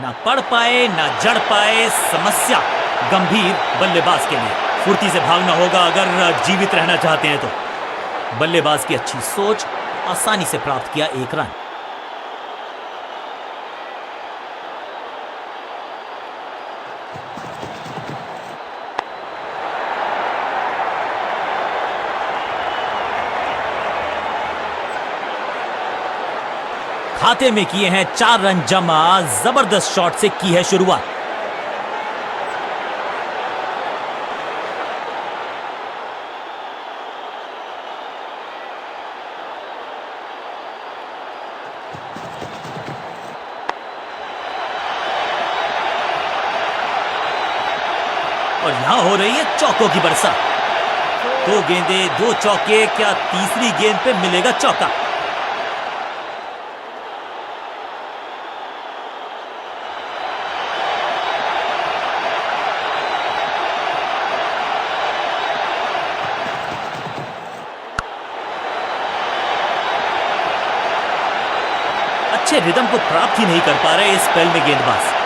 ना पढ़ पाए ना जड़ पाए, समस्या गंभीर बल्लेबाज के लिए। फुर्ती से भागना होगा अगर जीवित रहना चाहते हैं तो। बल्लेबाज की अच्छी सोच, आसानी से प्राप्त किया एक रन। खाते में किए हैं 4 रन जमा, जबरदस्त शॉट से की है शुरुआत। और यहां हो रही है चौकों की बरसात। 2 गेंदें 2 चौके, क्या तीसरी गेंद पे मिलेगा चौका? अच्छे रिदम को प्राप्त ही नहीं कर पा रहे इस स्पेल में गेंदबाज।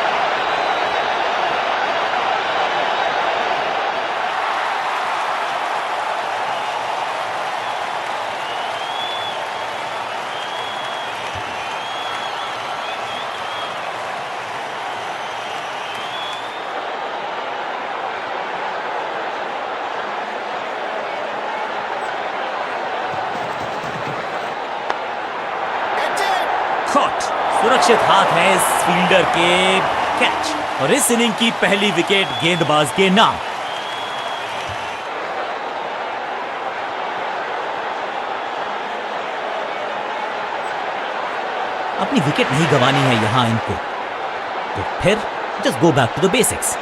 सुरक्षित हाथ है इस फील्डर के, कैच। और इस इनिंग की पहली विकेट गेंदबाज के नाम। अपनी विकेट नहीं गंवानी है यहां इनको, तो फिर just go back to the basics.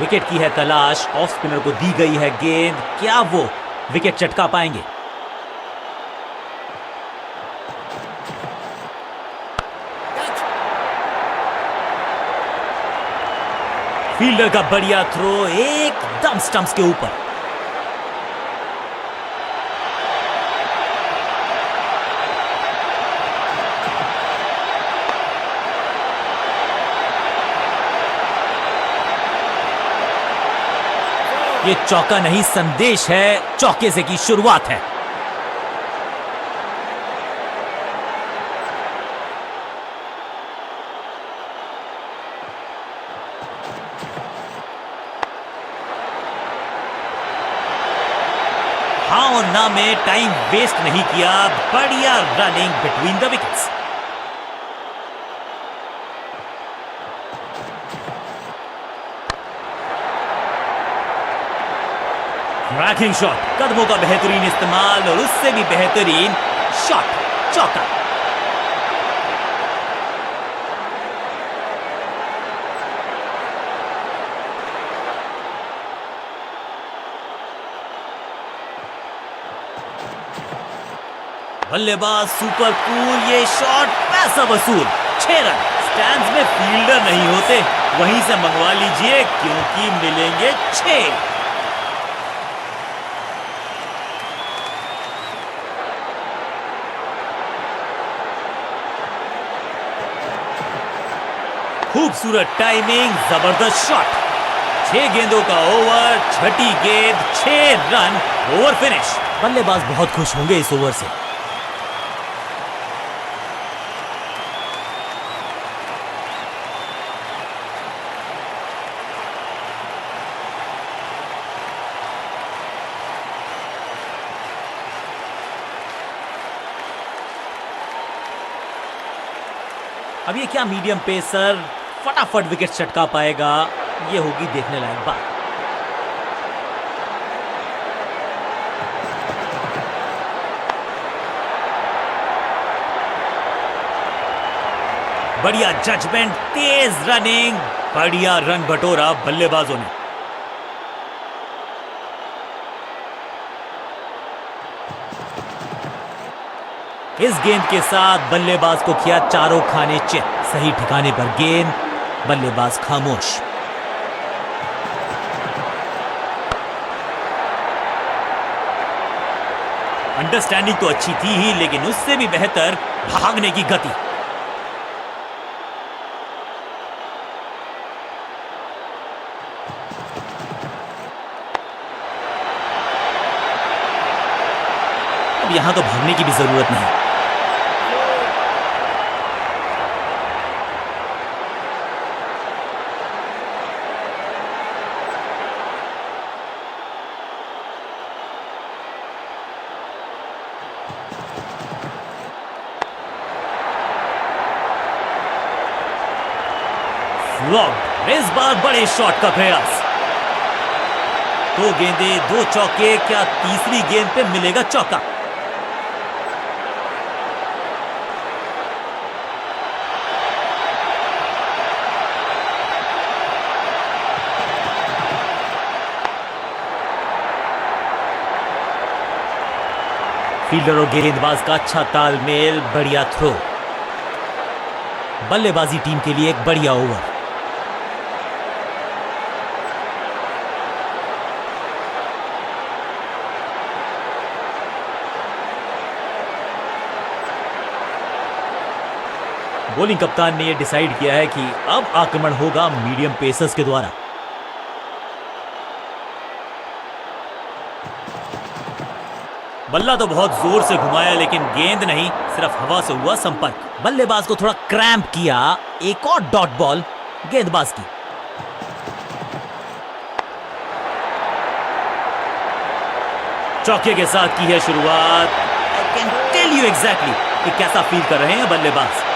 Wicket की है तलाश, ऑफ स्पिनर को दी गई है गेंद, क्या वो विकेट चटका पाएंगे? फील्डर का बढ़िया थ्रो एकदम स्टंप्स के ऊपर। ये चौका नहीं, संदेश है, चौके से की शुरुआत है। हाँ और ना में टाइम वेस्ट नहीं किया, बढ़िया running between the wickets. Cracking shot, कदमों का बेहतरीन इस्तेमाल और उससे भी बेहतरीन शॉट, चौका। बल्लेबाज सुपर कूल, ये शॉट पैसा वसूल। 6 रन। स्टैंड्स में फील्डर नहीं होते, वहीं से मंगवा लीजिए क्योंकि मिलेंगे 6। खूबसूरत टाइमिंग, जबरदस्त शॉट। 6 गेंदों का ओवर, छठी गेंद 6 रन, ओवर फिनिश। बल्लेबाज बहुत खुश होंगे इस ओवर से। अब ये क्या मीडियम पेसर फटाफट विकेट चटका पाएगा, ये होगी देखने लायक बात। बढ़िया जजमेंट, तेज रनिंग, बढ़िया रन बटोरा बल्लेबाजों ने। इस गेंद के साथ बल्लेबाज को किया चारों खाने चित। सही ठिकाने पर गेंद, बल्लेबाज खामोश। अंडरस्टैंडिंग तो अच्छी थी ही, लेकिन उससे भी बेहतर भागने की गति। अब यहां तो भागने की भी जरूरत नहीं। इस बार बड़े शॉट का प्रयास। 2 गेंदे 2 चौके, क्या तीसरी गेंद पे मिलेगा चौका? फील्डर और गेंदबाज का अच्छा तालमेल, बढ़िया थ्रो। बल्लेबाजी टीम के लिए एक बढ़िया ओवर। बॉलिंग कप्तान ने यह डिसाइड किया है कि अब आक्रमण होगा मीडियम पेसर्स के द्वारा। बल्ला तो बहुत जोर से घुमाया, लेकिन गेंद नहीं, सिर्फ हवा से हुआ संपर्क। बल्लेबाज को थोड़ा क्रैम्प किया। एक और डॉट बॉल गेंदबाज की। चौके के साथ की है शुरुआत। I can tell you exactly कि कैसा फील कर रहे हैं बल्लेबाज।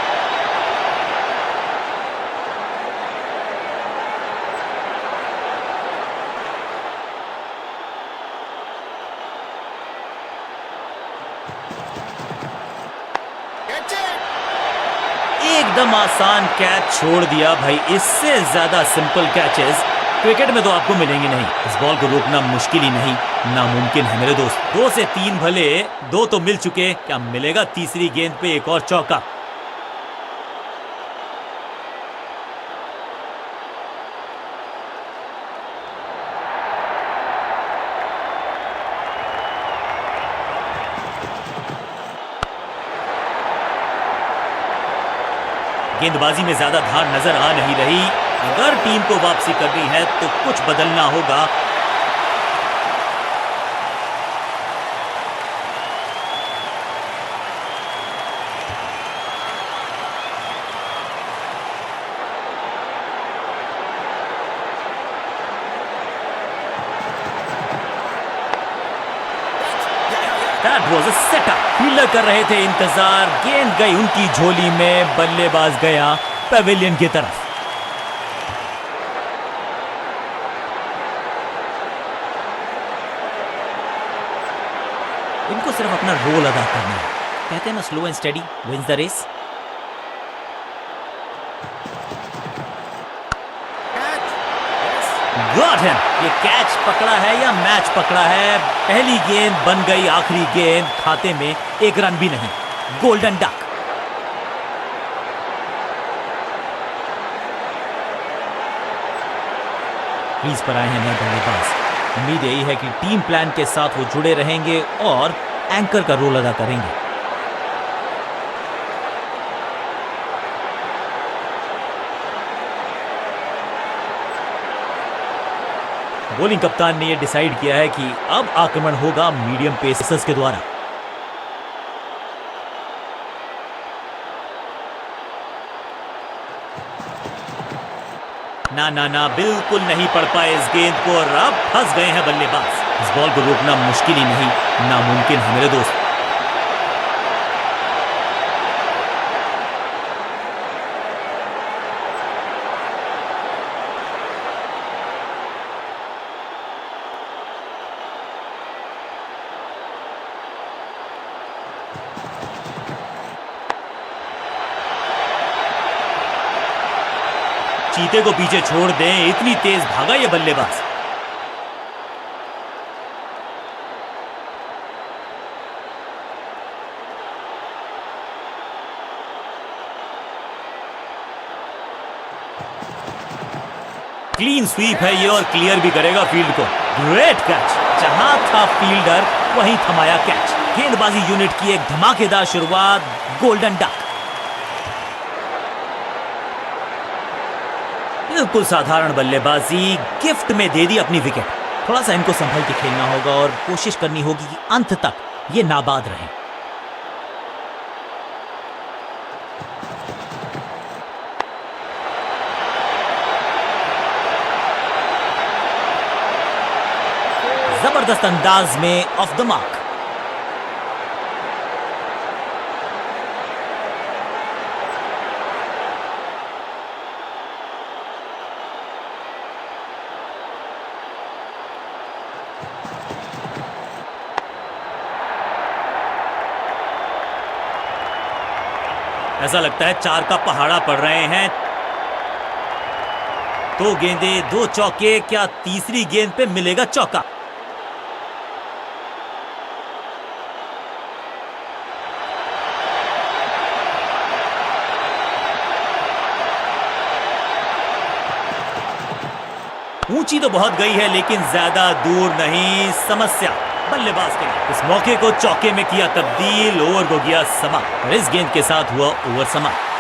एकदम आसान कैच छोड़ दिया भाई। इससे ज्यादा सिंपल कैचेस क्रिकेट में तो आपको मिलेंगे नहीं। इस बॉल को रोकना मुश्किल ही नहीं, नामुमकिन है मेरे दोस्त। 2 से 3 भले, 2 तो मिल चुके, क्या मिलेगा तीसरी गेंद पे एक और चौका? गेंदबाजी में ज्यादा धार नजर आ नहीं रही। अगर टीम को वापसी करनी है तो कुछ बदलना होगा। That was a setup. Fielder कर रहे थे इंतजार, गेंद गई उनकी झोली में, बल्लेबाज गया पवेलियन की तरफ। इनको सिर्फ अपना रोल अदा करना है। कहते हैं ना, slow and steady wins the race. Got him. ये कैच पकड़ा है या मैच पकड़ा है? पहली गेंद बन गई आखिरी गेंद। खाते में एक रन भी नहीं। Golden duck. क्रीज पर आए हैं नए बल्लेबाज। उम्मीद यही है कि टीम प्लान के साथ वो जुड़े रहेंगे और एंकर का रोल अदा करेंगे। बॉलिंग कप्तान ने यह डिसाइड किया है कि अब आक्रमण होगा मीडियम पेसर्स के द्वारा। ना ना ना, बिल्कुल नहीं पड़ पाए इस गेंद को और अब फंस गए हैं बल्लेबाज। इस बॉल को रोकना मुश्किल ही नहीं, नामुमकिन है मेरे दोस्त। चीते को पीछे छोड़ दें, इतनी तेज भागा ये बल्लेबाज। क्लीन स्वीप है ये और क्लियर भी करेगा फील्ड को। Great catch. जहां था फील्डर वहीं थमाया कैच। गेंदबाजी यूनिट की एक धमाकेदार शुरुआत, गोल्डन डक। बिल्कुल साधारण बल्लेबाजी, गिफ्ट में दे दी अपनी विकेट। थोड़ा सा इनको संभल के खेलना होगा और कोशिश करनी होगी कि अंत तक ये नाबाद रहें। जबरदस्त अंदाज में ऑफ द मार्क। ऐसा लगता है 4 का पहाड़ा पड़ रहे हैं। 2 गेंदें, 2 चौके, क्या तीसरी गेंद पे मिलेगा चौका? ऊंची तो बहुत गई है लेकिन ज्यादा दूर नहीं। समस्या बल्लेबाज के लिए। इस मौके को चौके में किया तब्दील, ओवर को गया समाप्त और इस गेंद के साथ हुआ ओवर समाप्त।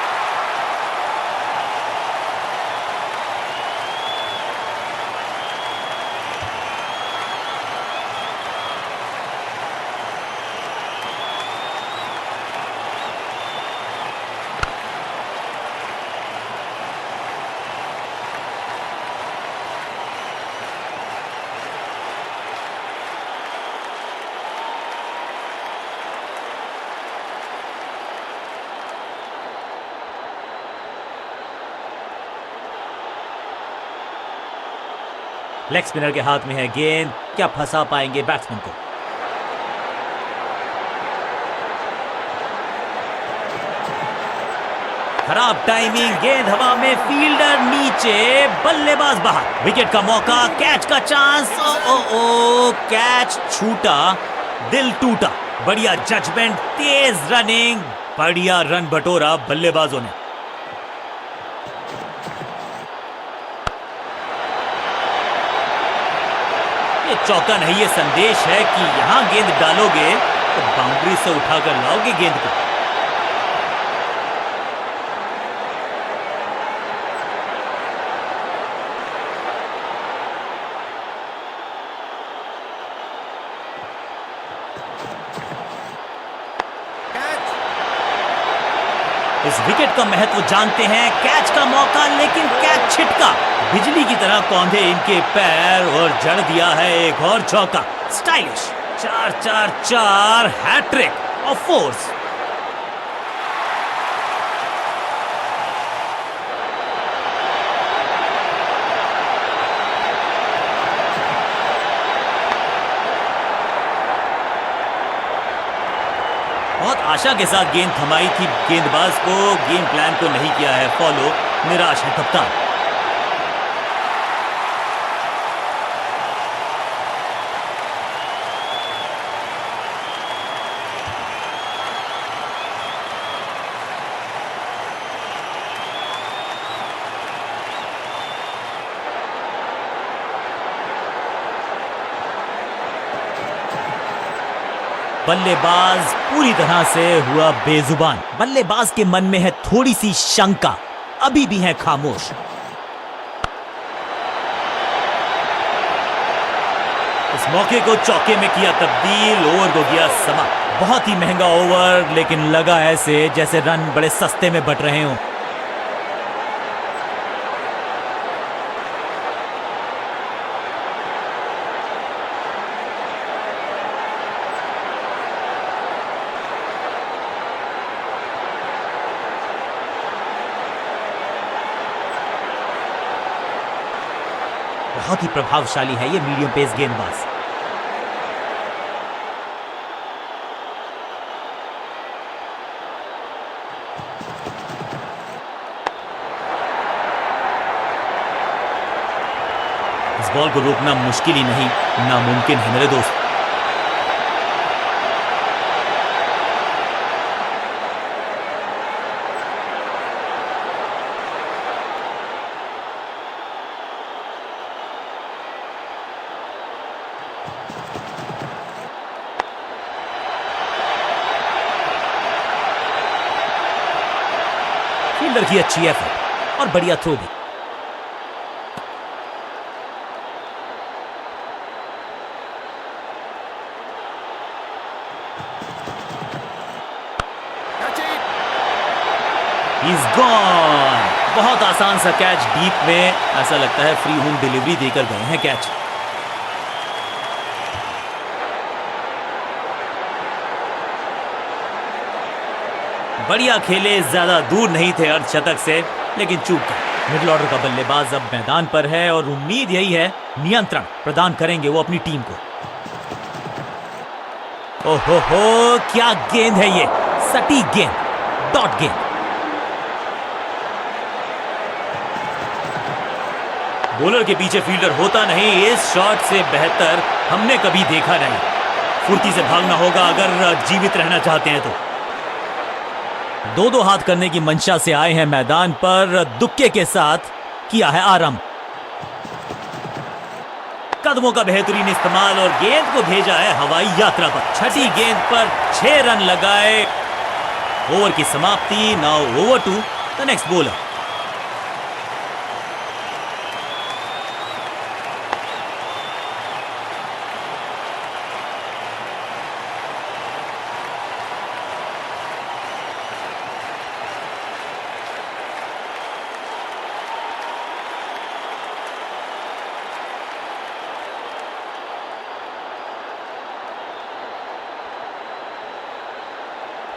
लेग स्पिनर के हाथ में है गेंद, क्या फंसा पाएंगे बैट्समैन को? खराब टाइमिंग, गेंद हवा में, फील्डर नीचे, बल्लेबाज बाहर। विकेट का मौका, कैच का चांस। ओ ओ ओ, कैच छूटा, दिल टूटा। बढ़िया जजमेंट, तेज रनिंग, बढ़िया रन बटोरा बल्लेबाजों ने। ये चौका नहीं, ये संदेश है कि यहां गेंद डालोगे तो बाउंड्री से उठाकर लाओगे गेंद को। इस विकेट का महत्व जानते हैं। कैच का मौका, लेकिन कैच छिटका। बिजली की तरह कौंधे इनके पैर और जड़ दिया है एक और चौका। Stylish 4-4-4 hat trick of fours. बहुत आशा के साथ गेंद थमाई थी गेंदबाज को, गेम प्लान को नहीं किया है फॉलो। निराश है कप्तान। बल्लेबाज पूरी तरह से हुआ बेजुबान। बल्लेबाज के मन में है थोड़ी सी शंका, अभी भी है खामोश। इस मौके को चौके में किया तब्दील, ओवर को गया समाप्त। बहुत ही महंगा ओवर, लेकिन लगा ऐसे जैसे रन बड़े सस्ते में बट रहे हों। बहुत ही प्रभावशाली है ये मीडियम पेस गेंदबाज। इस बॉल को रोकना मुश्किल ही नहीं, नामुमकिन है मेरे दोस्त। फील्डर की अच्छी एफर्ट और बढ़िया थ्रो भी। He's gone। बहुत आसान सा कैच डीप में, ऐसा लगता है फ्री होम डिलीवरी देकर गए हैं कैच। बढ़िया खेले, ज्यादा दूर नहीं थे अर्धशतक से, लेकिन चूक गए। मिडिल ऑर्डर का बल्लेबाज अब मैदान पर है और उम्मीद यही है नियंत्रण प्रदान करेंगे वो अपनी टीम को। ओहो हो, क्या गेंद है ये, सटीक गेंद, डॉट गेंद। बॉलर के पीछे फील्डर होता नहीं, इस शॉट से बेहतर हमने कभी देखा नहीं। फुर्ती से भागना होगा अगर जीवित रहना चाहते हैं तो। दो हाथ करने की मंशा से आए हैं मैदान पर, दुक्के के साथ किया है आरंभ। कदमों का बेहतरीन इस्तेमाल और गेंद को भेजा है हवाई यात्रा पर। छठी गेंद पर 6 रन लगाए। ओवर की समाप्ति। Now over to the next bowler.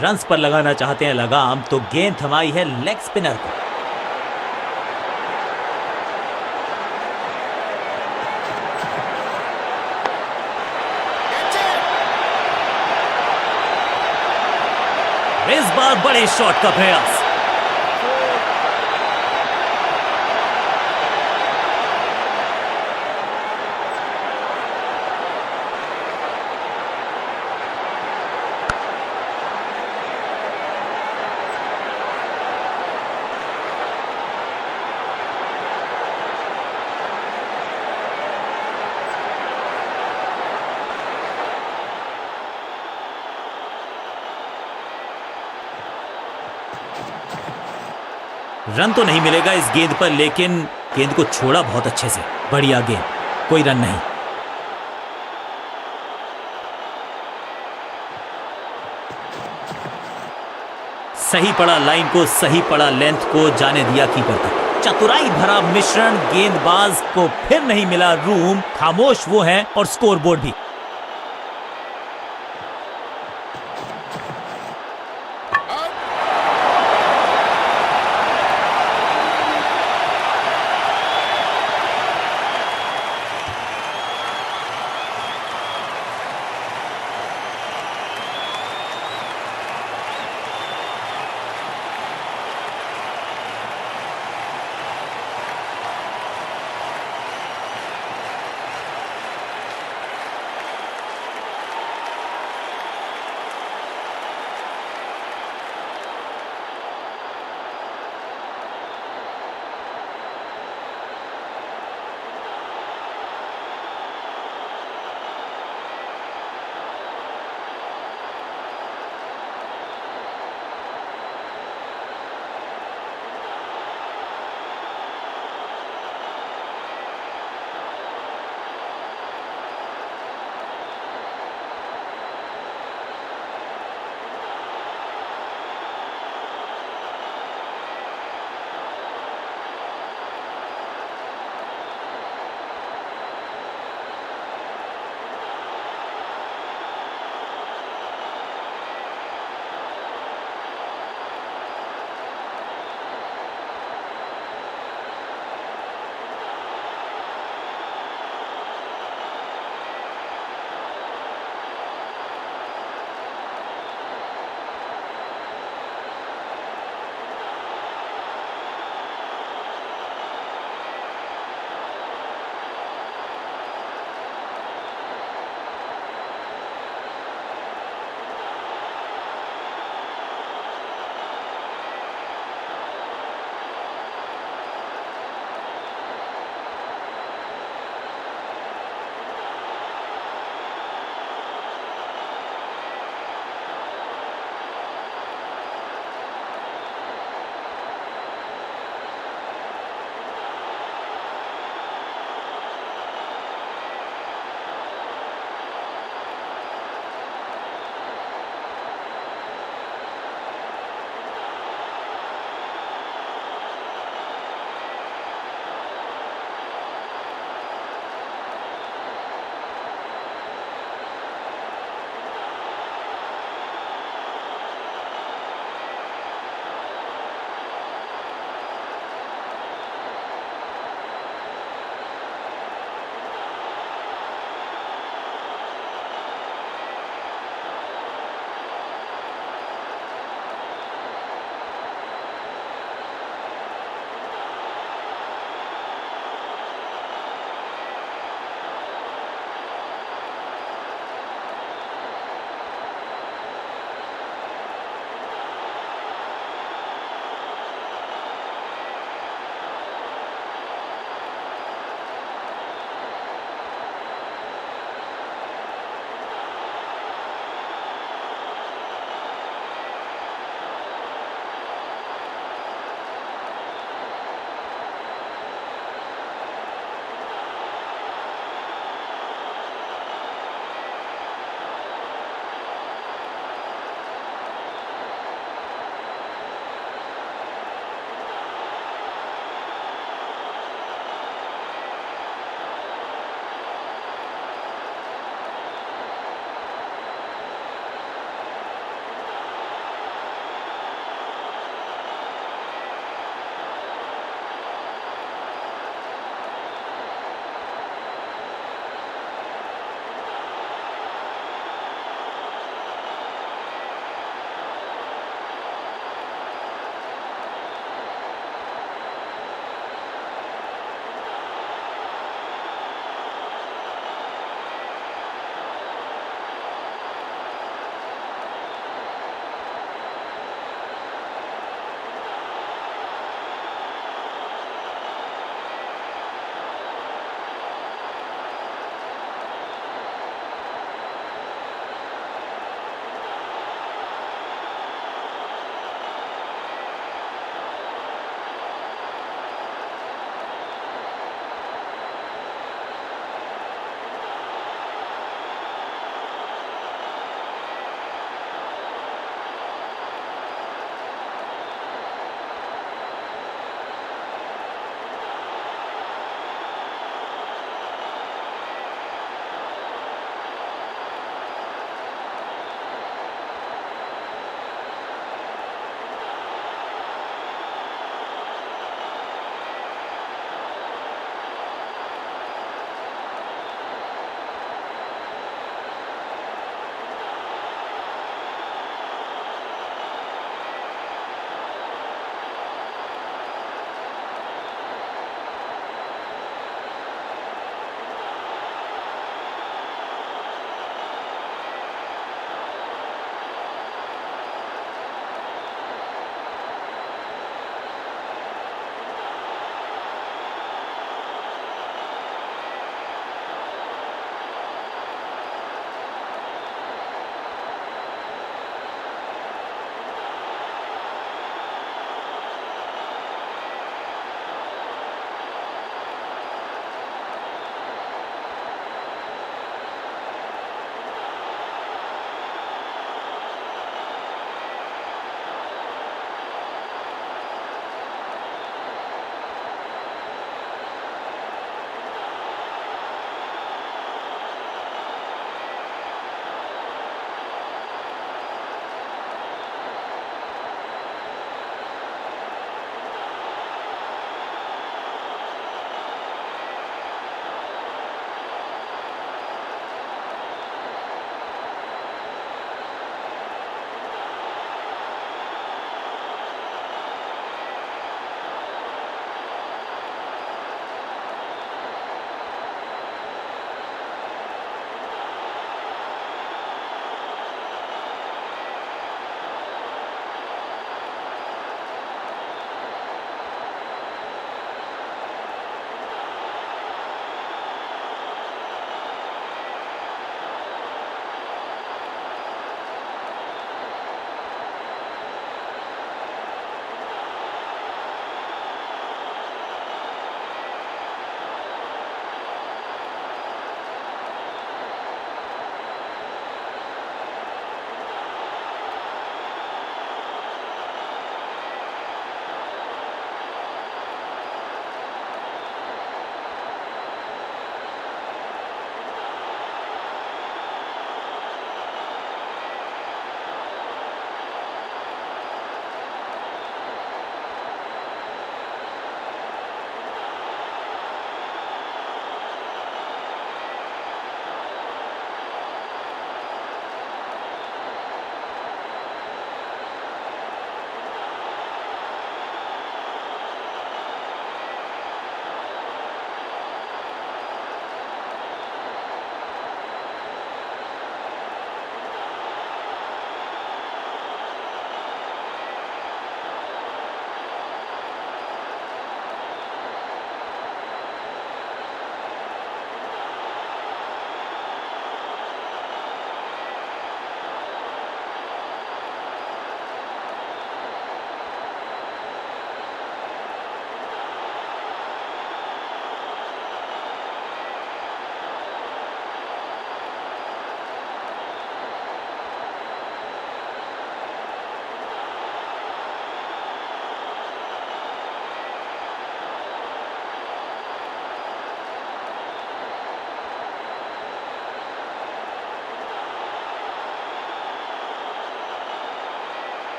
Runs पर लगाना चाहते हैं लगाम, तो गेंद थमाई है लेग स्पिनर को। इस बार बड़े शॉट का प्रयास। रन तो नहीं मिलेगा इस गेंद पर, लेकिन गेंद को छोड़ा बहुत अच्छे से। बढ़िया गेंद, कोई रन नहीं। सही पड़ा लाइन को, सही पड़ा लेंथ को, जाने दिया कीपर तक। चतुराई भरा मिश्रण, गेंदबाज को फिर नहीं मिला रूम। खामोश वो है और स्कोरबोर्ड भी।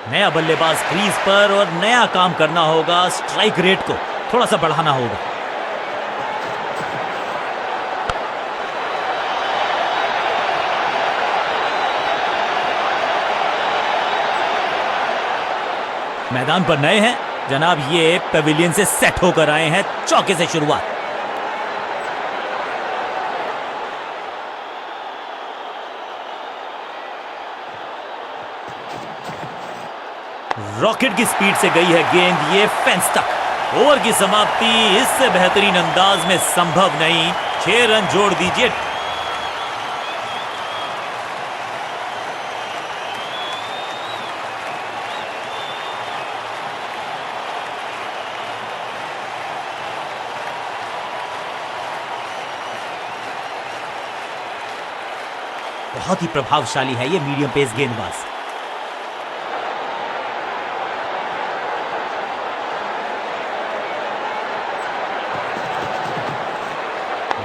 नया बल्लेबाज क्रीज पर और नया काम करना होगा। स्ट्राइक रेट को थोड़ा सा बढ़ाना होगा। मैदान पर नए हैं जनाब, ये पेविलियन से सेट होकर आए हैं। चौके से शुरुआत। रॉकेट की स्पीड से गई है गेंद ये फेंस तक। ओवर की समाप्ति इससे बेहतरीन अंदाज में संभव नहीं। 6 रन जोड़ दीजिए। बहुत ही प्रभावशाली है ये मीडियम पेस गेंदबाज।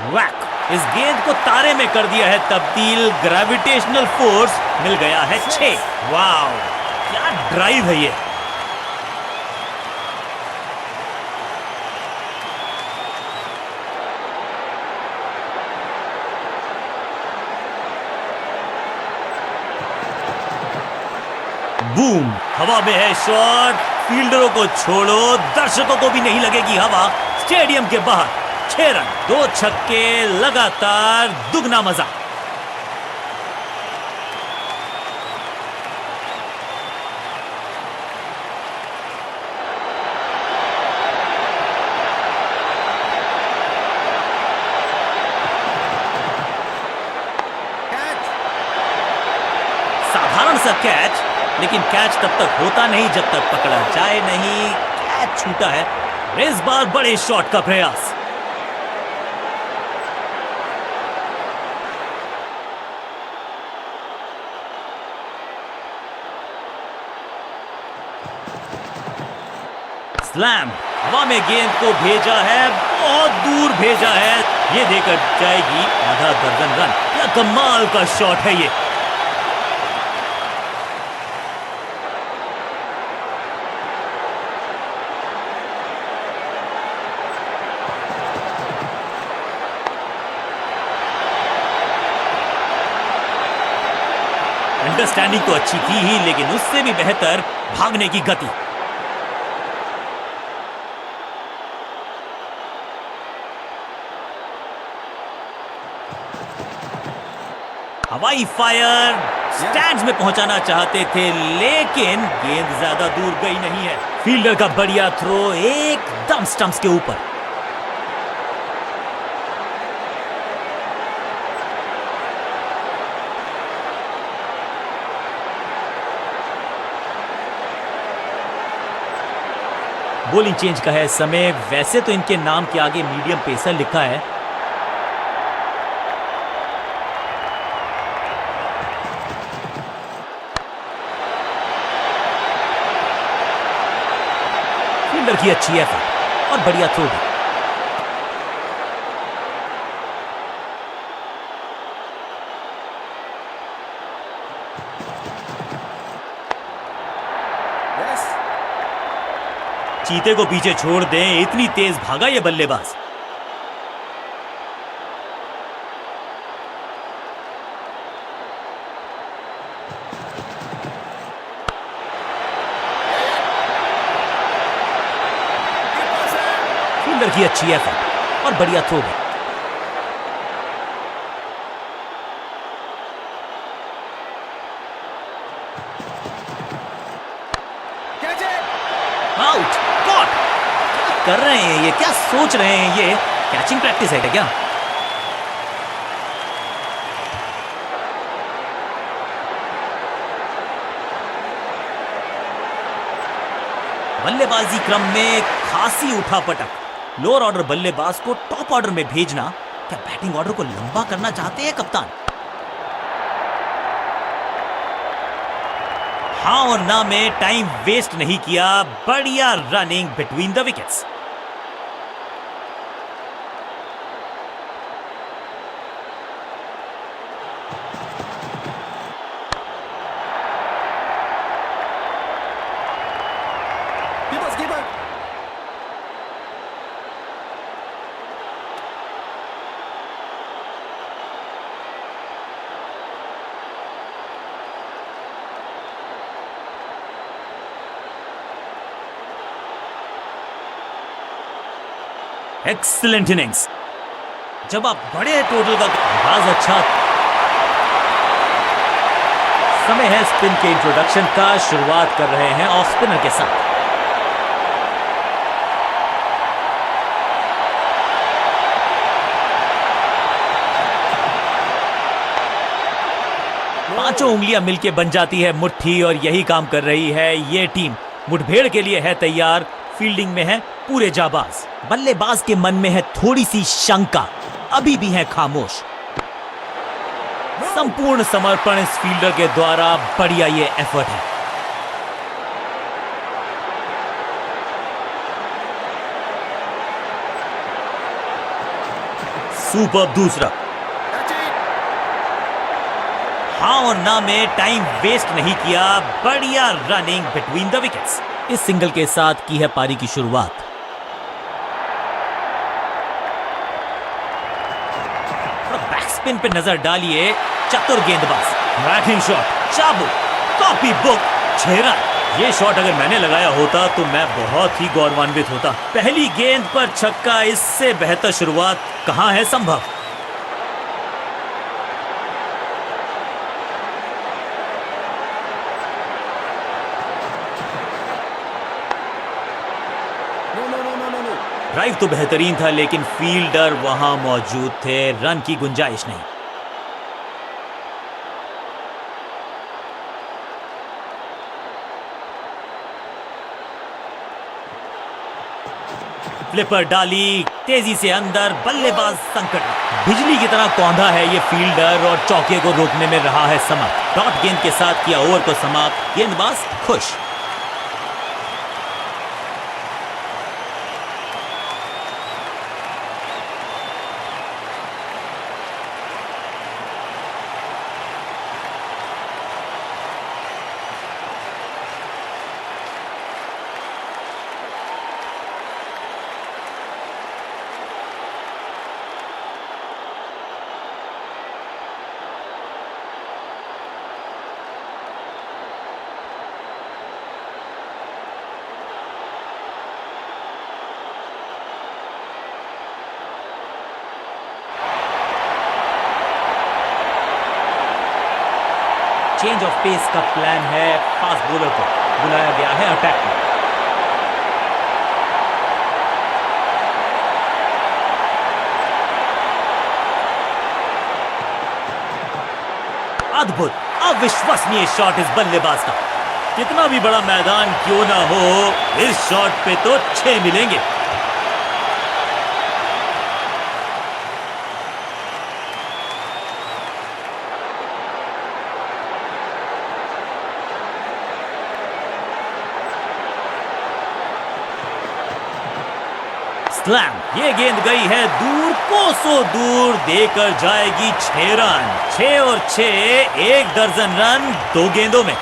वैक, इस गेंद को तारे में कर दिया है तब्दील। ग्रेविटेशनल फोर्स मिल गया है 6। वाओ, क्या ड्राइव है ये। बूम, हवा में है शॉट। फील्डरों को छोड़ो, दर्शकों को भी नहीं लगेगी हवा। स्टेडियम के बाहर 6 रन, 2 छक्के लगातार, दुगना मजा। साधारण सा कैच, लेकिन कैच तब तक होता नहीं जब तक पकड़ा जाए नहीं। कैच छूटा है। इस बार बड़े शॉट का प्रयास। स्लैम, हवा में गेंद को भेजा है, बहुत दूर भेजा है। ये देकर जाएगी आधा दर्जन रन। क्या कमाल का शॉट है ये। अंडरस्टैंडिंग तो अच्छी थी ही, लेकिन उससे भी बेहतर भागने की गति। हवाई फायर, स्टैंड्स में पहुंचाना चाहते थे, लेकिन गेंद ज्यादा दूर गई नहीं है। फील्डर का बढ़िया थ्रो एकदम स्टंप्स के ऊपर। बॉलिंग चेंज का है समय। वैसे तो इनके नाम के आगे मीडियम पेसर लिखा है। फील्डर की अच्छी एफर्ट और बढ़िया थ्रो भी। चीते को पीछे छोड़ दें, इतनी तेज भागा ये बल्लेबाज। फील्डर की अच्छी एफर्ट और बढ़िया थ्रो भी। Out, caught. क्या कर रहे हैं ये, क्या सोच रहे हैं ये। कैचिंग प्रैक्टिस है क्या? बल्लेबाजी क्रम में खासी उठापटक। लोअर ऑर्डर बल्लेबाज को टॉप ऑर्डर में भेजना। क्या बैटिंग ऑर्डर को लंबा करना चाहते हैं कप्तान? हाँ और ना में टाइम वेस्ट नहीं किया। बढ़िया running between the wickets. Excellent innings. जब आप बड़े टोटल का आगाज अच्छा। समय है स्पिन के इंट्रोडक्शन का। शुरुआत कर रहे हैं ऑफ स्पिनर के साथ। पांचों उंगलियां मिलके बन जाती है मुट्ठी और यही काम कर रही है ये टीम। मुठभेड़ के लिए है तैयार, फील्डिंग में है पूरे जाबाज। बल्लेबाज के मन में है थोड़ी सी शंका, अभी भी है खामोश। संपूर्ण समर्पण इस फील्डर के द्वारा। बढ़िया ये एफर्ट है। सुपर दूसरा। हाँ और ना में टाइम वेस्ट नहीं किया। बढ़िया रनिंग बिटवीन द विकेट्स। इस सिंगल के साथ की है पारी की शुरुआत। बैक स्पिन पे नजर डालिए। चतुर गेंदबाज, रैकिंग शॉट, चाबू, कॉपी बुक, 6 रन। ये शॉट अगर मैंने लगाया होता तो मैं बहुत ही गौरवान्वित होता। पहली गेंद पर छक्का, इससे बेहतर शुरुआत कहां है संभव। ड्राइव तो बेहतरीन था लेकिन फील्डर वहां मौजूद थे। रन की गुंजाइश नहीं। फ्लिपर डाली, तेजी से अंदर, बल्लेबाज संकट में। बिजली की तरह कौंधा है ये फील्डर और चौके को रोकने में रहा है समर्थ। डॉट गेंद के साथ किया ओवर को समाप्त। गेंदबाज खुश। चेंज ऑफ पेस का प्लान है। फास्ट बॉलर को बुलाया गया है अटैक में। अद्भुत, अविश्वसनीय शॉट इस बल्लेबाज का। कितना भी बड़ा मैदान क्यों ना हो, इस शॉट पे तो 6 मिलेंगे। स्लैम, ये गेंद गई है दूर, कोसों दूर, देकर जाएगी 6 रन। 6 और 6, 1 दर्जन रन 2 गेंदों में।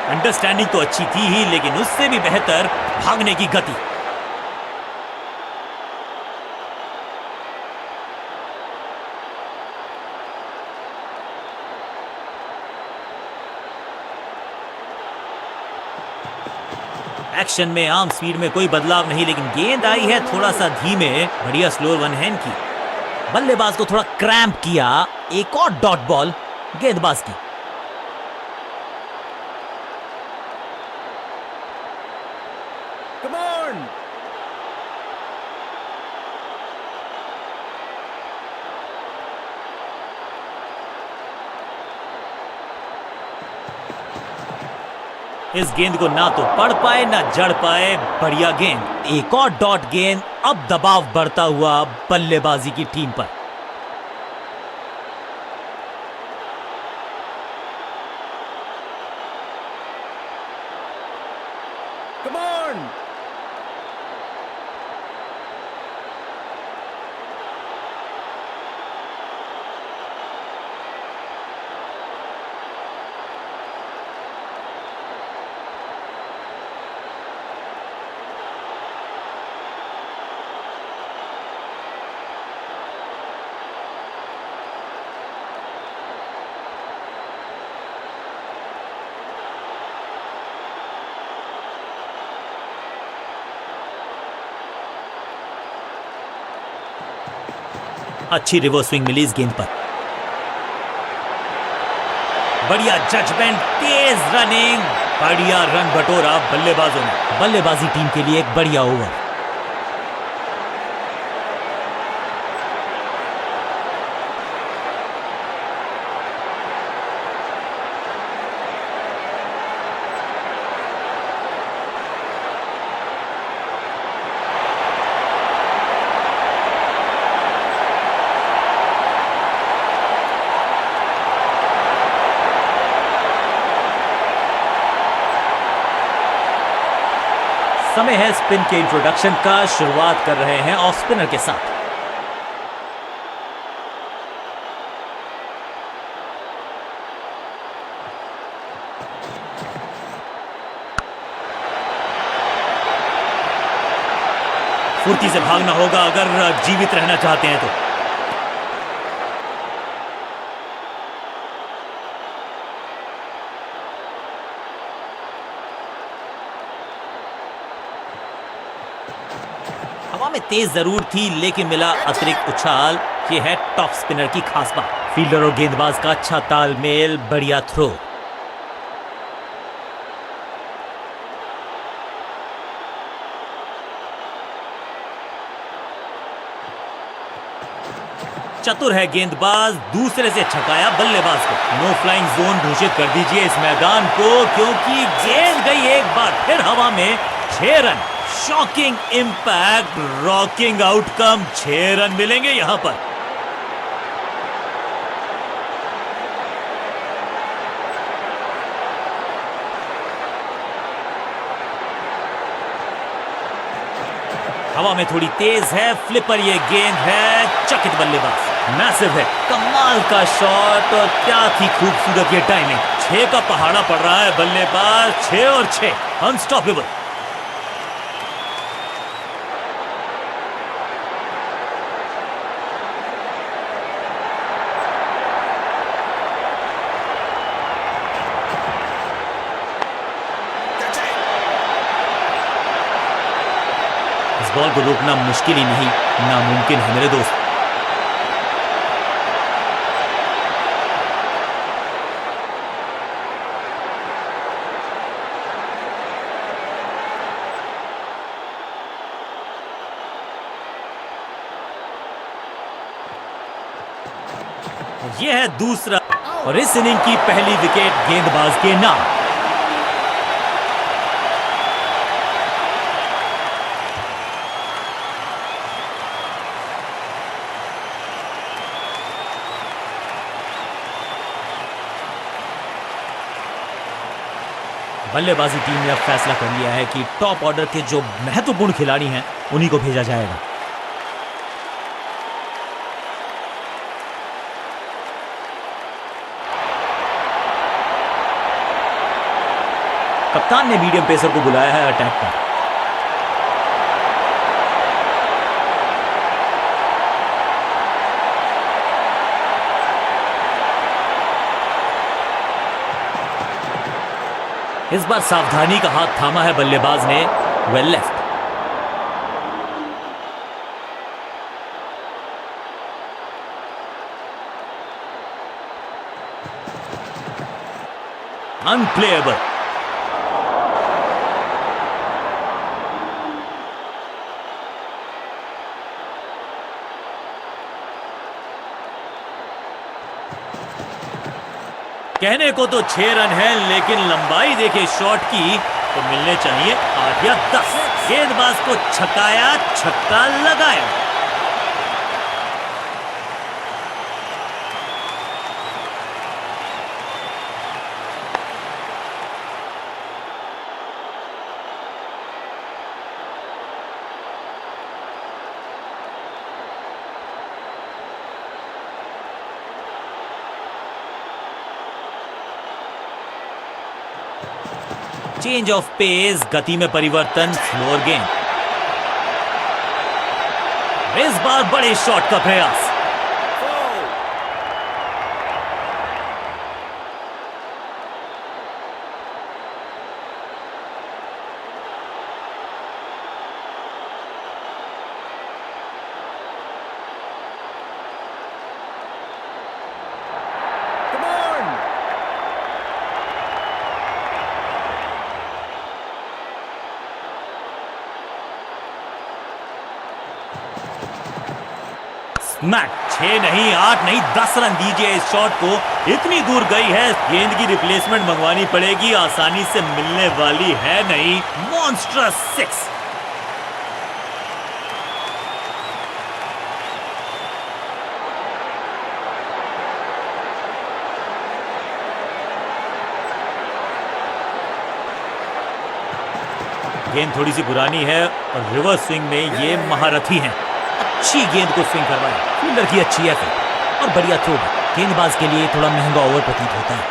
अंडरस्टैंडिंग तो अच्छी थी ही, लेकिन उससे भी बेहतर भागने की गति। एक्शन में आर्म स्पीड में कोई बदलाव नहीं, लेकिन गेंद आई है थोड़ा सा धीमे। बढ़िया स्लोअर वन हैंड की। बल्लेबाज को थोड़ा क्रैम्प किया। एक और डॉट बॉल गेंदबाज की। इस गेंद को ना तो पढ़ पाए ना जड़ पाए। बढ़िया गेंद, एक और डॉट गेंद। अब दबाव बढ़ता हुआ बल्लेबाजी की टीम पर। Come on! अच्छी रिवर्स स्विंग मिली इस गेंद पर। बढ़िया जजमेंट, तेज रनिंग, बढ़िया रन बटोरा बल्लेबाजों ने। बल्लेबाजी टीम के लिए एक बढ़िया ओवर। समय है स्पिन के इंट्रोडक्शन का। शुरुआत कर रहे हैं ऑफ स्पिनर के साथ। फुर्ती से भागना होगा अगर जीवित रहना चाहते हैं तो। हवा में तेज जरूर थी लेकिन मिला अतिरिक्त उछाल। ये है टॉप स्पिनर की खास बात। फील्डर और गेंदबाज का अच्छा तालमेल, बढ़िया थ्रो। चतुर है गेंदबाज, दूसरे से छकाया बल्लेबाज को। नो फ्लाइंग जोन घोषित कर दीजिए इस मैदान को, क्योंकि गेंद गई एक बार फिर हवा में। 6 run, shocking impact, rocking outcome. 6 run मिलेंगे यहां पर। हवा में थोड़ी तेज है, फ्लिपर ये गेंद है। चकित बल्लेबाज, मैसिव है, कमाल का शॉट और क्या थी खूबसूरत ये टाइमिंग। 6 का पहाड़ा पड़ रहा है बल्लेबाज। 6 और 6, अनस्टॉपेबल। इस बॉल को रोकना मुश्किल ही नहीं, नामुमकिन है मेरे दोस्त। यह है दूसरा और इस इनिंग की पहली विकेट गेंदबाज के नाम। बल्लेबाजी टीम ने अब फैसला कर लिया है कि टॉप ऑर्डर के जो महत्वपूर्ण खिलाड़ी हैं उन्हीं को भेजा जाएगा। कप्तान ने मीडियम पेसर को बुलाया है अटैक पर। इस बार सावधानी का हाथ थामा है बल्लेबाज ने। Well left. अनप्लेएबल। कहने को तो 6 रन है, लेकिन लंबाई देखे शॉट की तो मिलने चाहिए 8 या 10। गेंदबाज को छकाया, छक्का लगाया। चेंज ऑफ पेस, गति में परिवर्तन, स्लोअर गेंद। इस बार बड़े शॉट का प्रयास। स्मैक। 6 नहीं, 8 नहीं, 10 रन दीजिए इस शॉट को। इतनी दूर गई है, गेंद की रिप्लेसमेंट मंगवानी पड़ेगी, आसानी से मिलने वाली है नहीं। मॉन्स्ट्रस 6। गेंद थोड़ी सी पुरानी है और रिवर्स स्विंग में ये महारथी हैं। अच्छी गेंद को स्विंग करवाए, फील्डर की अच्छी एफर्ट और बढ़िया थ्रो। गेंदबाज के लिए थोड़ा महंगा ओवर प्रतीत होता है।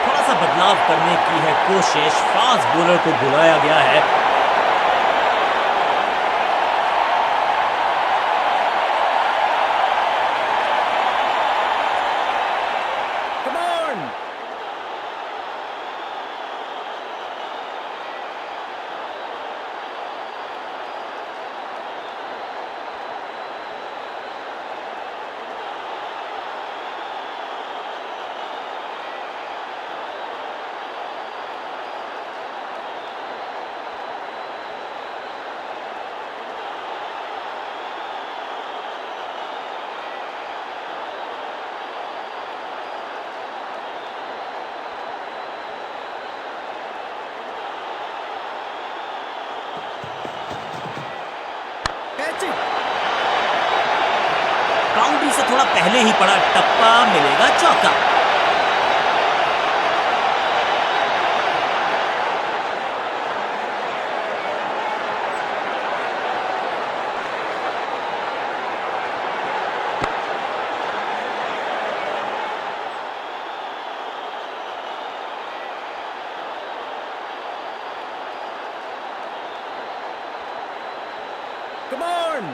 थोड़ा सा बदलाव करने की है कोशिश, फास्ट बॉलर को बुलाया गया है। बाउंड्री से थोड़ा पहले ही पड़ा टप्पा, मिलेगा चौका। Come on!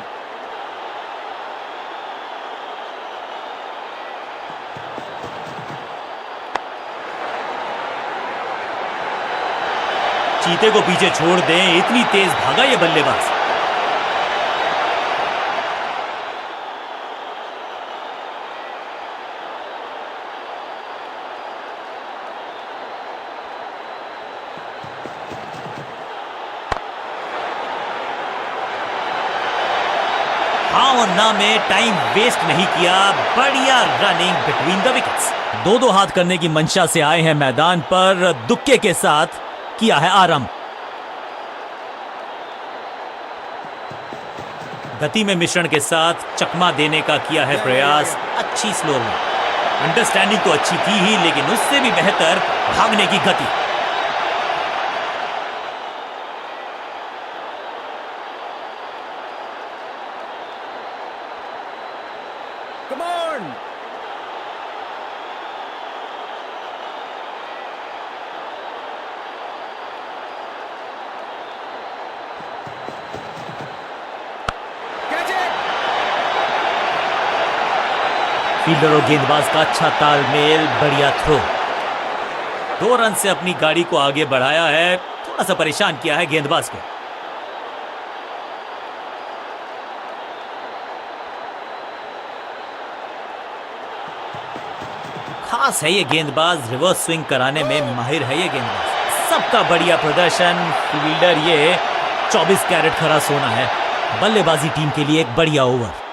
चीते को पीछे छोड़ दें, इतनी तेज भागा ये बल्लेबाज। हाँ और ना में टाइम वेस्ट नहीं किया, बढ़िया रनिंग बिटवीन द विकेट्स। दो हाथ करने की मंशा से आए हैं मैदान पर, दुक्के के साथ किया है आरंभ। गति में मिश्रण के साथ चकमा देने का किया है प्रयास। अच्छी स्लो में अंडरस्टैंडिंग तो अच्छी थी ही, लेकिन उससे भी बेहतर भागने की गति। Come on! फील्डर और गेंदबाज का अच्छा तालमेल, बढ़िया थ्रो। 2 रन से अपनी गाड़ी को आगे बढ़ाया है, थोड़ा सा परेशान किया है गेंदबाज को। खास है ये गेंदबाज, रिवर्स स्विंग कराने में माहिर है ये गेंदबाज। सबका बढ़िया प्रदर्शन, फील्डर ये 24 कैरेट खरा सोना है। बल्लेबाजी टीम के लिए एक बढ़िया ओवर।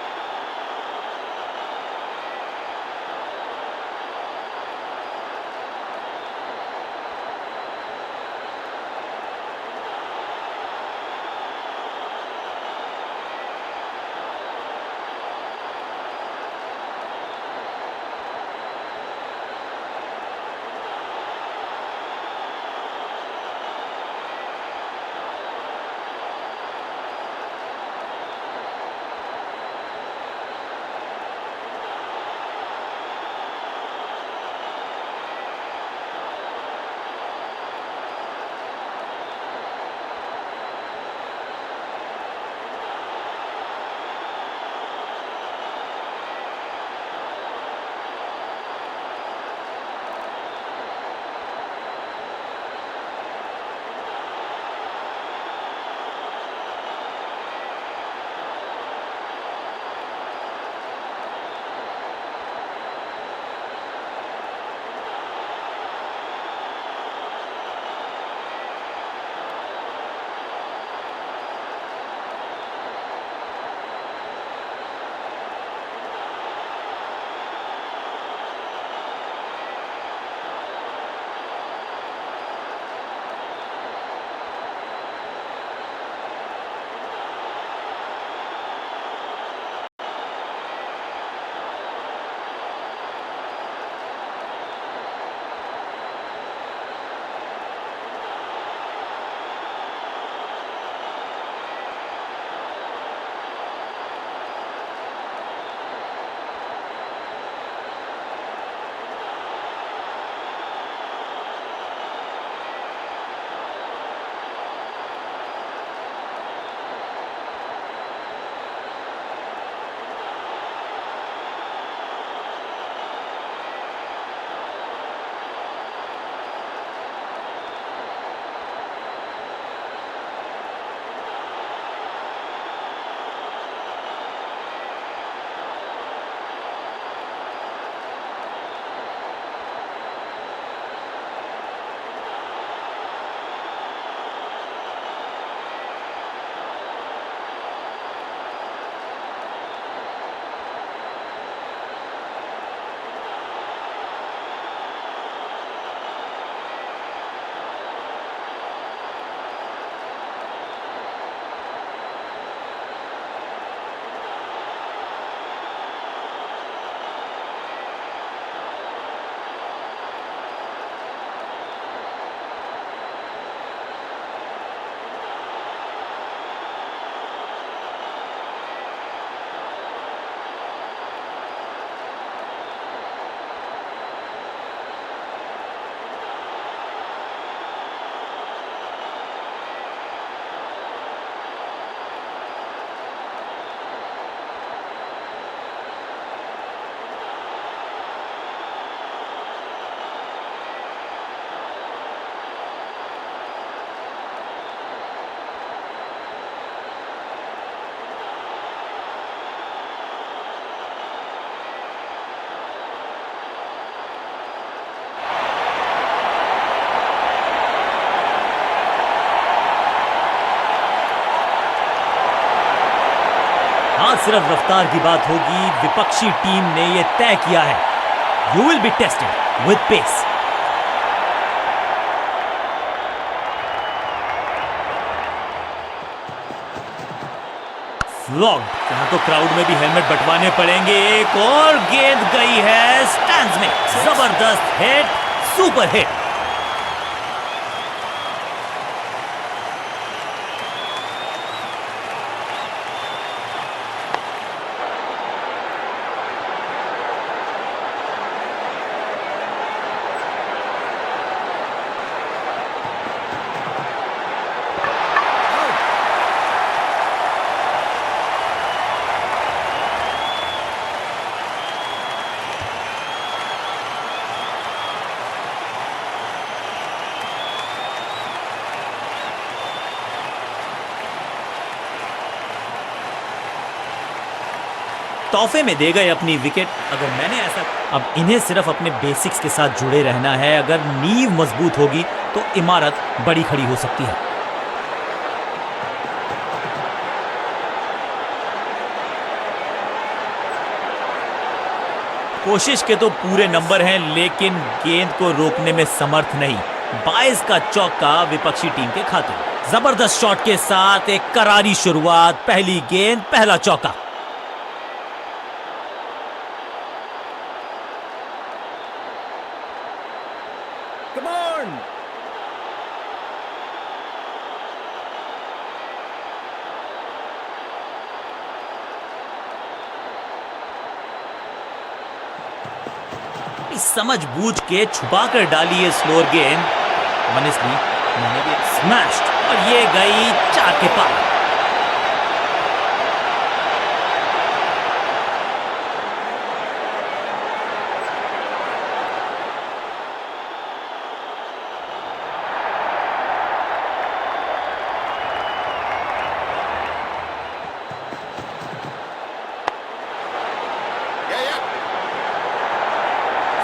हाँ, सिर्फ रफ्तार की बात होगी, विपक्षी टीम ने यह तय किया है, you will be tested with pace. Flogged, यहाँ तो क्राउड में भी हेलमेट बंटवाने पड़ेंगे। एक और गेंद गई है स्टैंड्स में, जबरदस्त हिट, सुपर हिट। तोहफे में दे गए अपनी विकेट। अगर मैंने ऐसा, अब इन्हें सिर्फ अपने बेसिक्स के साथ जुड़े रहना है। अगर नींव मजबूत होगी तो इमारत बड़ी खड़ी हो सकती है। कोशिश के तो पूरे नंबर हैं, लेकिन गेंद को रोकने में समर्थ नहीं। 22 का चौका विपक्षी टीम के खाते। जबरदस्त शॉट के साथ एक करारी शुरुआत, पहली गेंद पहला चौका। Come on! समझ बूझ के छुपा कर डाली है स्लोअर गेंद। ऑनेस्टली मैंने भी स्मैश्ड, और ये गई 4 के पार।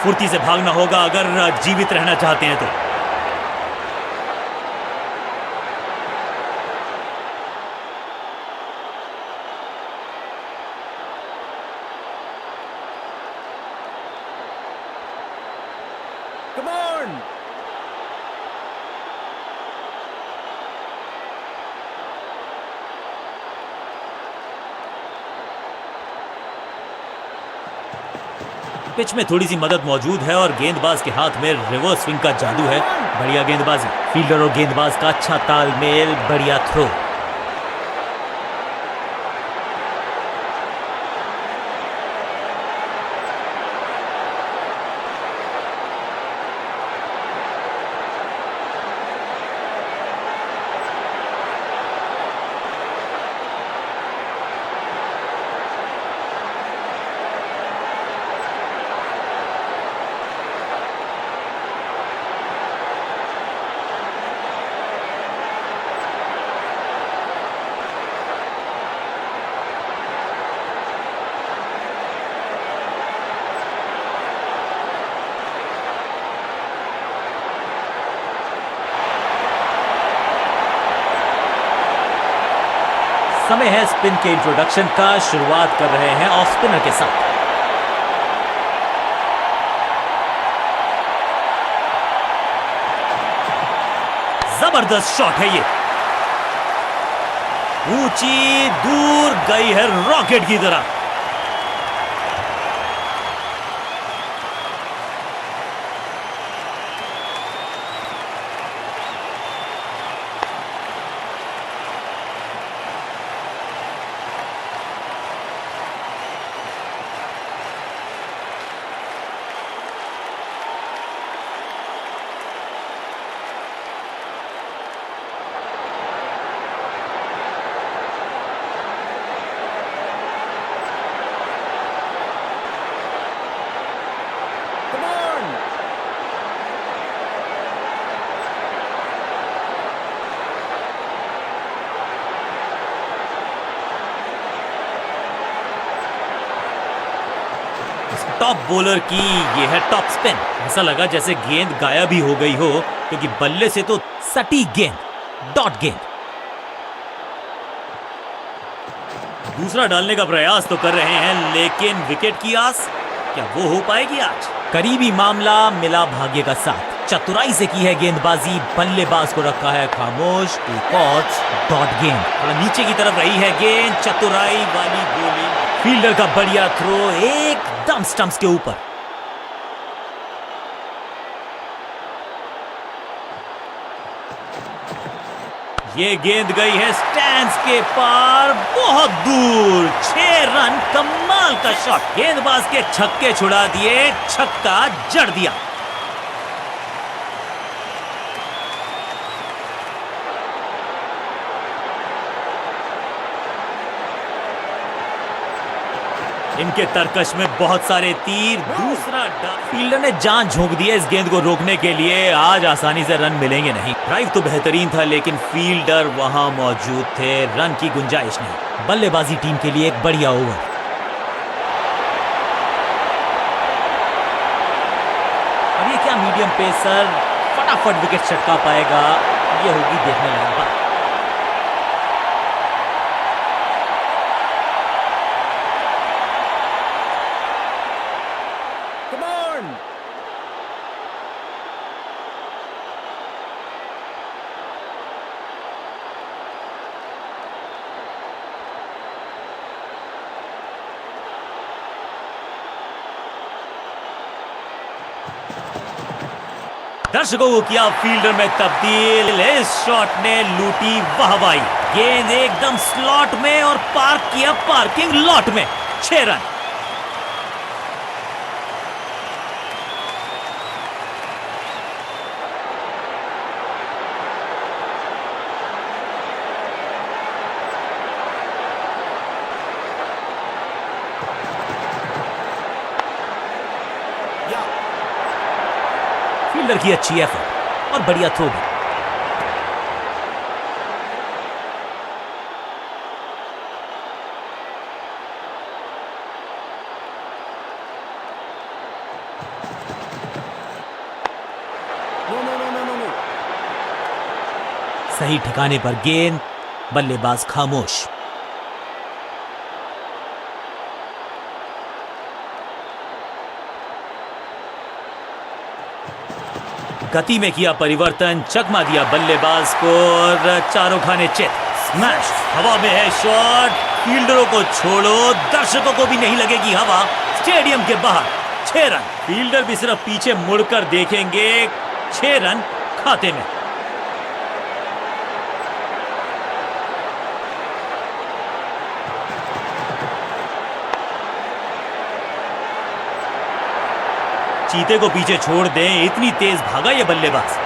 फुर्ती से भागना होगा अगर जीवित रहना चाहते हैं तो। Come on! पिच में थोड़ी सी मदद मौजूद है और गेंदबाज के हाथ में रिवर्स स्विंग का जादू है। बढ़िया गेंदबाजी, फील्डर और गेंदबाज का अच्छा तालमेल, बढ़िया थ्रो। समय है स्पिन के इंट्रोडक्शन का। शुरुआत कर रहे हैं ऑफ स्पिनर के साथ। जबरदस्त शॉट है ये, ऊंची दूर गई है रॉकेट की तरह। Come on! टॉप बॉलर की ये है टॉप स्पिन। ऐसा लगा जैसे गेंद गायब ही हो गई हो, क्योंकि बल्ले से तो सटीक गेंद, डॉट गेंद। दूसरा डालने का प्रयास तो कर रहे हैं, लेकिन विकेट की आस क्या वो हो पाएगी आज? करीबी मामला मिला भाग्य का साथ। चतुराई से की है गेंदबाजी, बल्लेबाज को रखा है खामोश। एक और डॉट गेंद, थोड़ा नीचे की तरफ रही है गेंद। चतुराई वाली बॉलिंग, फील्डर का बढ़िया थ्रो एकदम स्टंप्स के ऊपर। ये गेंद गई है स्टैंड्स के पार, बहुत दूर। 6 रन, कमाल का शॉट। गेंदबाज के छक्के छुड़ा दिए, छक्का जड़ दिया। इनके तरकश में बहुत सारे तीर। दूसरा फील्डर ने जान झोंक दी है इस गेंद को रोकने के लिए। आज आसानी से रन मिलेंगे नहीं। ड्राइव तो बेहतरीन था, लेकिन फील्डर वहां मौजूद थे, रन की गुंजाइश नहीं। बल्लेबाजी टीम के लिए एक बढ़िया ओवर। अब ये क्या मीडियम पेसर फटाफट विकेट छटका पाएगा, ये होगी देखने लायक बात। Come on! दर्शकों को किया फील्डर में तब्दील। इस शॉट ने लूटी वाहवाही। गेंद एकदम स्लॉट में और पार्क किया पार्किंग लॉट में। 6 रन। Yeah. फील्डर की अच्छी एफर्ट और बढ़िया थ्रो भी। No. सही ठिकाने पर गेंद, बल्लेबाज खामोश। गति में किया परिवर्तन, चकमा दिया बल्लेबाज को और चारों खाने चित। स्मैश, हवा में है शॉट। फील्डरों को छोड़ो, दर्शकों को भी नहीं लगेगी हवा। स्टेडियम के बाहर 6 रन। फील्डर भी सिर्फ पीछे मुड़कर देखेंगे। 6 रन खाते में। चीते को पीछे छोड़ दें, इतनी तेज भागा ये बल्लेबाज।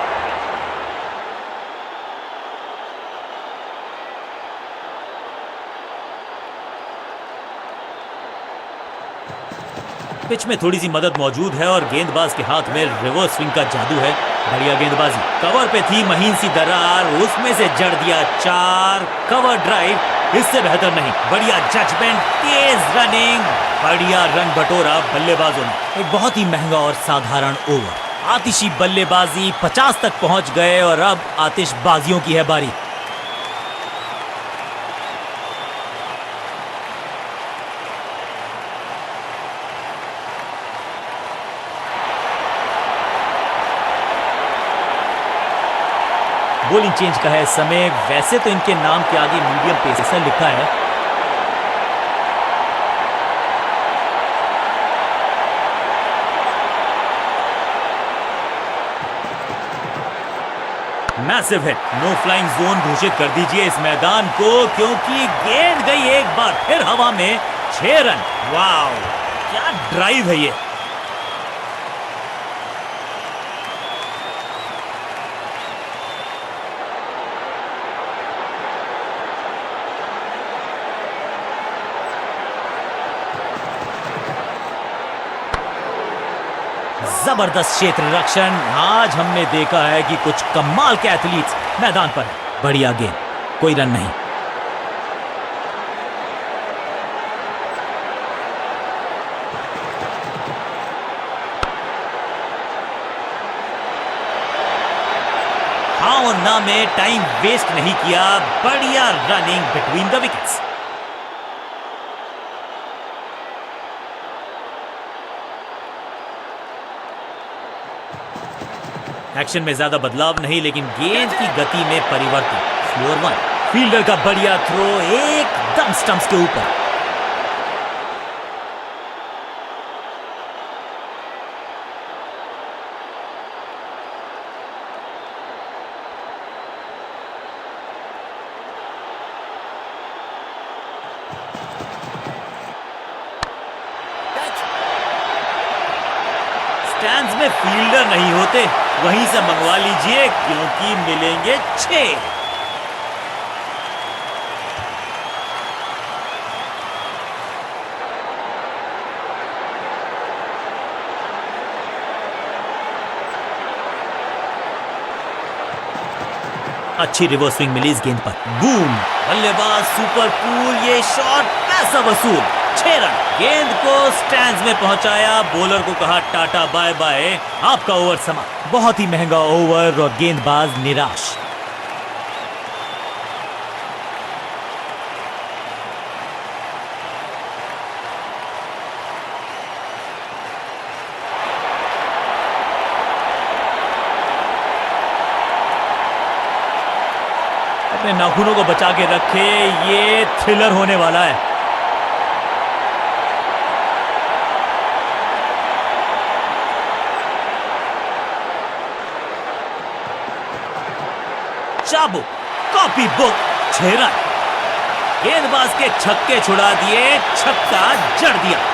पिच में थोड़ी सी मदद मौजूद है और गेंदबाज के हाथ में रिवर्स स्विंग का जादू है। बढ़िया गेंदबाजी। कवर पे थी महीन सी दरार, उसमें से जड़ दिया 4। कवर ड्राइव इससे बेहतर नहीं। बढ़िया जजमेंट, तेज रनिंग, बढ़िया रन बटोरा बल्लेबाजों ने। एक बहुत ही महंगा और साधारण ओवर। आतिशी बल्लेबाजी, 50 तक पहुंच गए और अब आतिशबाजियों की है बारी। बॉलिंग चेंज का है समय। वैसे तो इनके नाम के आगे मीडियम पेसर लिखा है। Massive hit, no flying zone घोषित कर दीजिए इस मैदान को, क्योंकि गेंद गई एक बार फिर हवा में। 6 रन। वाओ, क्या ड्राइव है ये। जबरदस्त क्षेत्र रक्षण। आज हमने देखा है कि कुछ कमाल के एथलीट्स मैदान पर हैं। बढ़िया गेंद, कोई रन नहीं। हाँ और ना में टाइम वेस्ट नहीं किया। बढ़िया running between the wickets. Action में ज्यादा बदलाव नहीं, लेकिन गेंद की गति में परिवर्तन। फ्लोर 1, फील्डर का बढ़िया थ्रो एकदम स्टंप्स के ऊपर। स्टैंड्स में फील्डर नहीं होते, वहीं से मंगवा लीजिए क्योंकि मिलेंगे 6। अच्छी रिवर्स स्विंग मिली इस गेंद पर। बूम, बल्लेबाज सुपर कूल, ये शॉट पैसा वसूल। 6 रन। गेंद को स्टैंड्स में पहुंचाया, बॉलर को कहा टाटा बाय बाय, आपका ओवर समाप्त। बहुत ही महंगा ओवर और गेंदबाज निराश। अपने नाखूनों को बचा के रखे, ये थ्रिलर होने वाला है। चाबुक, कॉपी बुक, 6 रन। गेंदबाज के छक्के छुड़ा दिए, छक्का जड़ दिया।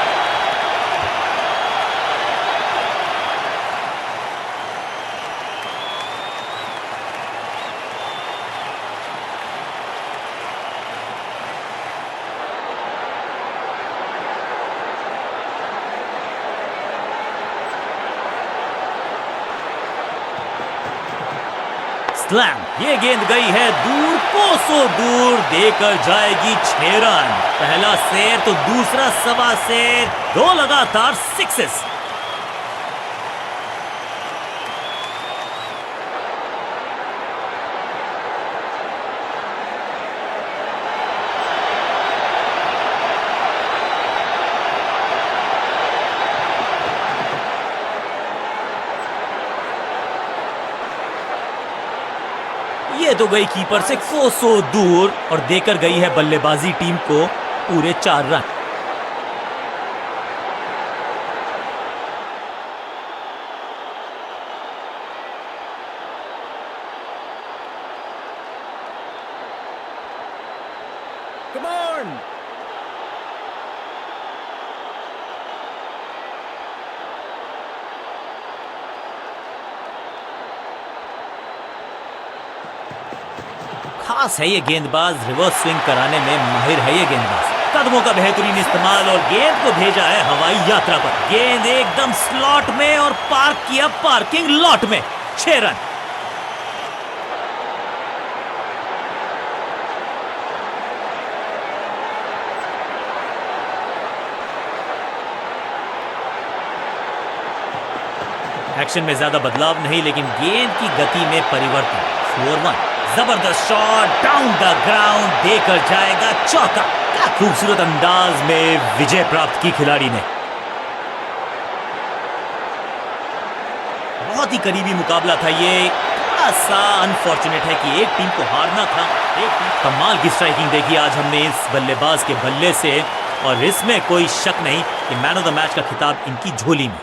स्लैम, ये गेंद गई है दूर, कोसों दूर, देकर जाएगी 6 रन। पहला शेर तो दूसरा सवा शेर, 2 लगातार सिक्सेस। ये तो गई कीपर से कोसों दूर और देकर गई है बल्लेबाजी टीम को पूरे 4 रन। Come on! खास है ये गेंदबाज, रिवर्स स्विंग कराने में माहिर है ये गेंदबाज। कदमों का बेहतरीन इस्तेमाल और गेंद को भेजा है हवाई यात्रा पर। गेंद एकदम स्लॉट में और पार्क किया पार्किंग लॉट में। 6 रन। एक्शन में ज्यादा बदलाव नहीं, लेकिन गेंद की गति में परिवर्तन। 4-1, जबरदस्त शॉट डाउन द ग्राउंड, देकर जाएगा चौका। क्या खूबसूरत अंदाज में विजय प्राप्त की खिलाड़ी ने। बहुत ही करीबी मुकाबला था ये। थोड़ा सा अनफॉर्चुनेट है कि एक टीम को हारना था। कमाल की स्ट्राइकिंग देखी आज हमने इस बल्लेबाज के बल्ले से, और इसमें कोई शक नहीं कि मैन ऑफ द मैच का खिताब इनकी झोली में।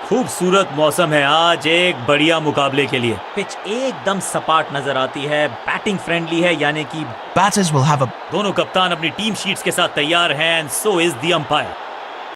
खूबसूरत मौसम है आज एक बढ़िया मुकाबले के लिए। पिच एकदम सपाट नजर आती है, बैटिंग फ्रेंडली है, यानी कि Batters will have a दोनों कप्तान अपनी टीम शीट्स के साथ तैयार हैं, and so is the umpire.